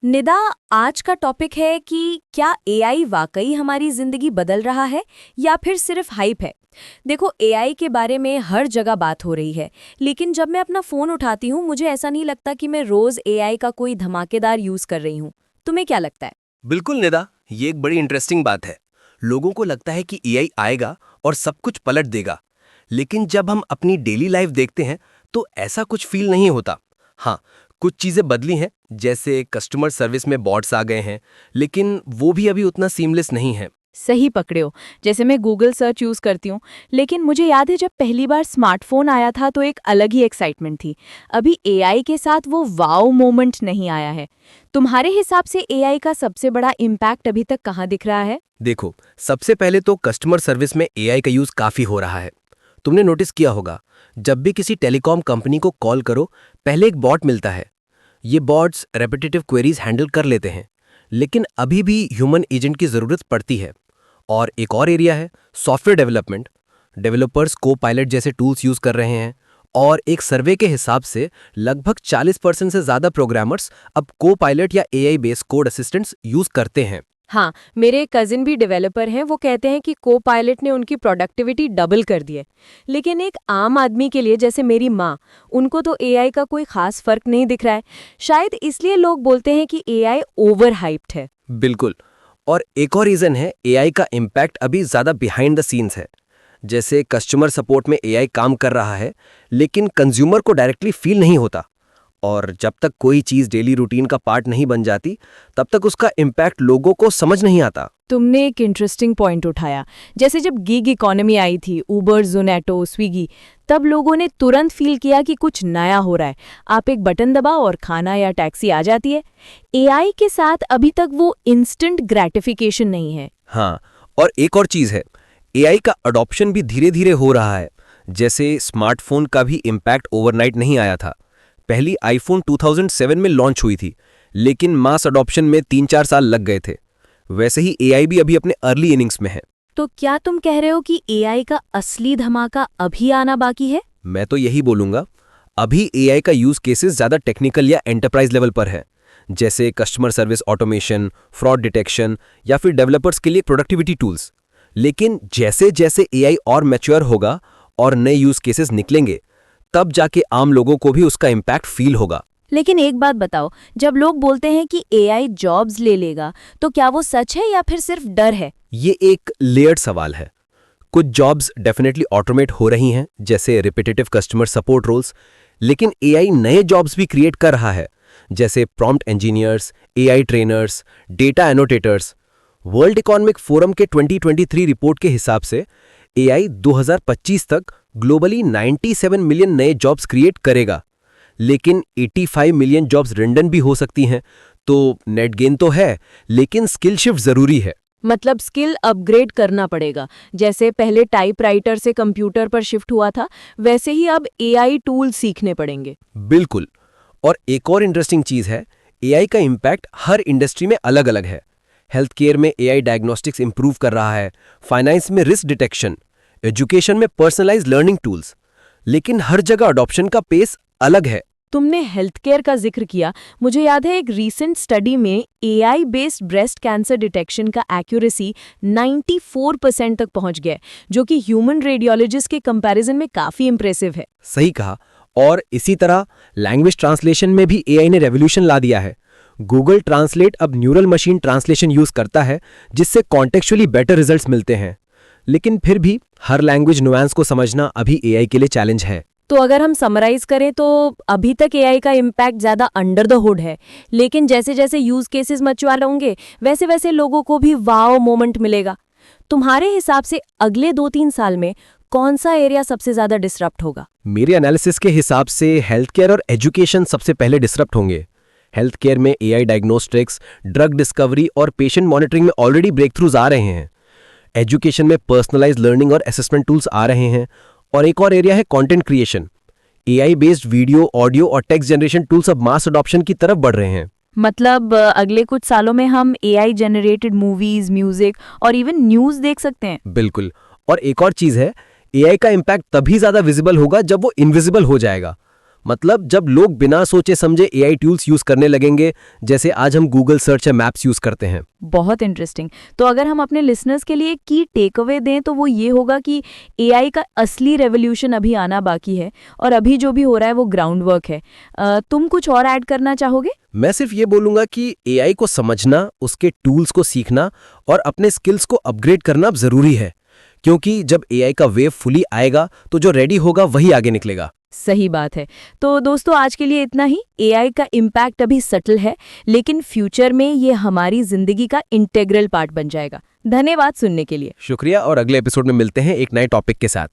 निदा, आज का टॉपिक है कि क्या एआई वाकई हमारी जिंदगी बदल रहा है या फिर सिर्फ हाइप है। देखो, एआई के बारे में हर जगह बात हो रही है, लेकिन जब मैं अपना फोन उठाती हूँ मुझे ऐसा नहीं लगता कि मैं रोज एआई का कोई धमाकेदार यूज कर रही हूँ। तुम्हें क्या लगता है? बिल्कुल निदा, ये एक बड़ी इंटरेस्टिंग बात है। लोगों को लगता है कि एआई आएगा और सब कुछ पलट देगा, लेकिन जब हम अपनी डेली लाइफ देखते हैं तो ऐसा कुछ फील नहीं होता। हाँ, कुछ चीज़ें बदली हैं, जैसे कस्टमर सर्विस में बॉट्स आ गए हैं, लेकिन वो भी अभी उतना सीमलेस नहीं है। सही पकड़े हो। जैसे मैं गूगल सर्च यूज़ करती हूँ, लेकिन मुझे याद है जब पहली बार स्मार्टफ़ोन आया था तो एक अलग ही एक्साइटमेंट थी। अभी एआई के साथ वो वाओ मोमेंट नहीं आया है। तुम्हारे हिसाब से एआई का सबसे बड़ा इम्पैक्ट अभी तक कहाँ दिख रहा है? देखो, सबसे पहले तो कस्टमर सर्विस में एआई का यूज़ काफ़ी हो रहा है। तुमने नोटिस किया होगा, जब भी किसी टेलीकॉम कंपनी को कॉल करो, पहले एक बॉट मिलता है। ये बॉट्स रेपिटेटिव क्वेरीज हैंडल कर लेते हैं, लेकिन अभी भी ह्यूमन एजेंट की ज़रूरत पड़ती है। और एक और एरिया है सॉफ्टवेयर डेवलपमेंट। डेवलपर्स को पायलट जैसे टूल्स यूज़ कर रहे हैं, और एक सर्वे के हिसाब से लगभग 40% से ज़्यादा प्रोग्रामर्स अब को पायलट या AI based code assistants use करते हैं। हाँ, मेरे कजिन भी डेवलपर हैं। वो कहते हैं कि को पायलट ने उनकी प्रोडक्टिविटी डबल कर दी है। लेकिन एक आम आदमी के लिए, जैसे मेरी माँ, उनको तो एआई का कोई खास फर्क नहीं दिख रहा है। शायद इसलिए लोग बोलते हैं कि एआई ओवर हाइप्ड है। बिल्कुल। और एक और रीज़न है, एआई का इम्पैक्ट अभी ज़्यादा बिहाइंड द सीन्स है। जैसे कस्टमर सपोर्ट में एआई काम कर रहा है, लेकिन कंज्यूमर को डायरेक्टली फील नहीं होता। और जब तक कोई चीज़ डेली रूटीन का पार्ट नहीं बन जाती, तब तक उसका इम्पैक्ट लोगों को समझ नहीं आता। तुमने एक इंटरेस्टिंग पॉइंट उठाया। जैसे जब गिग इकोनॉमी आई थी, उबर, ज़ोमैटो, स्विगी, तब लोगों ने तुरंत फील किया कि कुछ नया हो रहा है। आप एक बटन दबाओ और खाना या टैक्सी आ जाती है। एआई के साथ अभी तक वो इंस्टेंट ग्रैटिफिकेशन नहीं है। हाँ, और एक और चीज़ है, एआई का अडॉप्शन भी धीरे धीरे हो रहा है। जैसे स्मार्टफोन का भी इम्पैक्ट ओवरनाइट नहीं आया था। पहली आईफोन 2007 में लॉन्च हुई थी, लेकिन मास अडॉप्शन में 3-4 साल लग गए थे। वैसे ही एआई भी अभी अपने अर्ली इनिंग्स में है। तो क्या तुम कह रहे हो कि एआई का असली धमाका अभी आना बाकी है? मैं तो यही बोलूंगा, अभी एआई का यूज केसेस ज्यादा टेक्निकल या एंटरप्राइज लेवल पर है, जैसे customer service automation, fraud detection, या फिर डेवलपर्स के लिए प्रोडक्टिविटी टूल्स। लेकिन जैसे जैसे एआई और मैच्योर होगा और नए यूज केसेस निकलेंगे, तब जाके आम लोगों को भी उसका इम्पैक्ट फील होगा। लेकिन एक बात बताओ, जब लोग बोलते हैं कि एआई जॉब्स ले लेगा, तो क्या वो सच है या फिर सिर्फ डर है? ये एक लेयर्ड सवाल है। कुछ जॉब्स डेफिनेटली ऑटोमेट हो रही हैं, जैसे रिपीटेटिव कस्टमर सपोर्ट रोल्स, लेकिन एआई नए जॉब्स भी क्रिएट कर रहा है, जैसे prompt engineers, AI trainers, data annotators. World Economic Forum के 2023 रिपोर्ट के हिसाब से एआई 2025 तक ग्लोबली 97 मिलियन नए जॉब्स क्रिएट करेगा, लेकिन 85 मिलियन जॉब्स रिडंडेंट भी हो सकती हैं। तो नेट गेन तो है, लेकिन स्किल शिफ्ट जरूरी है। मतलब स्किल अपग्रेड करना पड़ेगा। जैसे पहले टाइपराइटर से कंप्यूटर पर शिफ्ट हुआ था, वैसे ही अब एआई टूल सीखने पड़ेंगे। बिल्कुल। और एक और इंटरेस्टिंग चीज है, एआई का इम्पैक्ट हर इंडस्ट्री में अलग अलग है। हेल्थ केयर में एआई डायग्नोस्टिक्स इंप्रूव कर रहा है, फाइनेंस में रिस्क डिटेक्शन, एजुकेशन में पर्सनलाइज्ड लर्निंग टूल्स। लेकिन हर जगह अडॉप्शन का पेस अलग है। तुमने हेल्थ केयर का जिक्र किया। मुझे याद है एक रीसेंट स्टडी में AI based breast cancer detection का एक्यूरेसी 94% तक पहुंच गया, जो कि ह्यूमन रेडियोलॉजिस्ट के कंपैरिजन में काफी इंप्रेसिव है। सही कहा। और इसी तरह लैंग्वेज ट्रांसलेशन में भी एआई ने रेवोल्यूशन ला दिया है। गूगल ट्रांसलेट अब न्यूरल मशीन ट्रांसलेशन यूज करता है, जिससे कॉन्टेक्चुअली बेटर रिजल्ट्स मिलते हैं। लेकिन फिर भी हर लैंग्वेज नुआंस को समझना अभी एआई के लिए चैलेंज है। तो अगर हम समराइज करें तो अभी तक एआई का इम्पैक्ट ज्यादा अंडर द हुड है, लेकिन जैसे जैसे यूज केसेस मैच्योर होंगे, वैसे वैसे लोगों को भी वाओ मोमेंट मिलेगा। तुम्हारे हिसाब से अगले 2-3 साल में कौन सा एरिया सबसे ज्यादा डिसरप्ट होगा? मेरे एनालिसिस के हिसाब से हेल्थ केयर और एजुकेशन सबसे पहले डिसरप्ट होंगे। हेल्थ केयर में एआई डायग्नोस्टिक्स, ड्रग डिस्कवरी और पेशेंट मॉनिटरिंग में ऑलरेडी ब्रेक थ्रूज आ रहे हैं। एजुकेशन में पर्सनलाइज्ड लर्निंग और असेसमेंट टूल्स आ रहे हैं। और एक और एरिया है content creation. AI based video, audio और टेक्स्ट जनरेशन टूल्स अब मास अडॉप्शन की तरफ बढ़ रहे हैं। मतलब अगले कुछ सालों में हम एआई जनरेटेड मूवीज, म्यूजिक और इवन न्यूज देख सकते हैं। बिल्कुल। और एक और चीज है, एआई का इम्पैक्ट तभी ज्यादा विजिबल होगा जब वो इनविजिबल हो जाएगा। मतलब जब लोग बिना सोचे समझे एआई टूल्स यूज करने लगेंगे, जैसे आज हम गूगल सर्च या मैप्स यूज करते हैं। बहुत इंटरेस्टिंग। तो अगर हम अपने लिसनर्स के लिए की टेक अवे दें तो वो ये होगा कि एआई का असली रेवोल्यूशन अभी आना बाकी है और अभी जो भी हो रहा है वो ग्राउंड वर्क है। तुम कुछ और ऐड करना चाहोगे? मैं सिर्फ ये बोलूंगा कि एआई को समझना, उसके टूल्स को सीखना और अपने स्किल्स को अपग्रेड करना अब जरूरी है, क्योंकि जब एआई का वेव फुली आएगा तो जो रेडी होगा वही आगे निकलेगा। सही बात है। तो दोस्तों आज के लिए इतना ही। एआई का इम्पैक्ट अभी सटल है, लेकिन फ्यूचर में ये हमारी जिंदगी का इंटेग्रल पार्ट बन जाएगा। धन्यवाद सुनने के लिए। शुक्रिया, और अगले एपिसोड में मिलते हैं एक नए टॉपिक के साथ।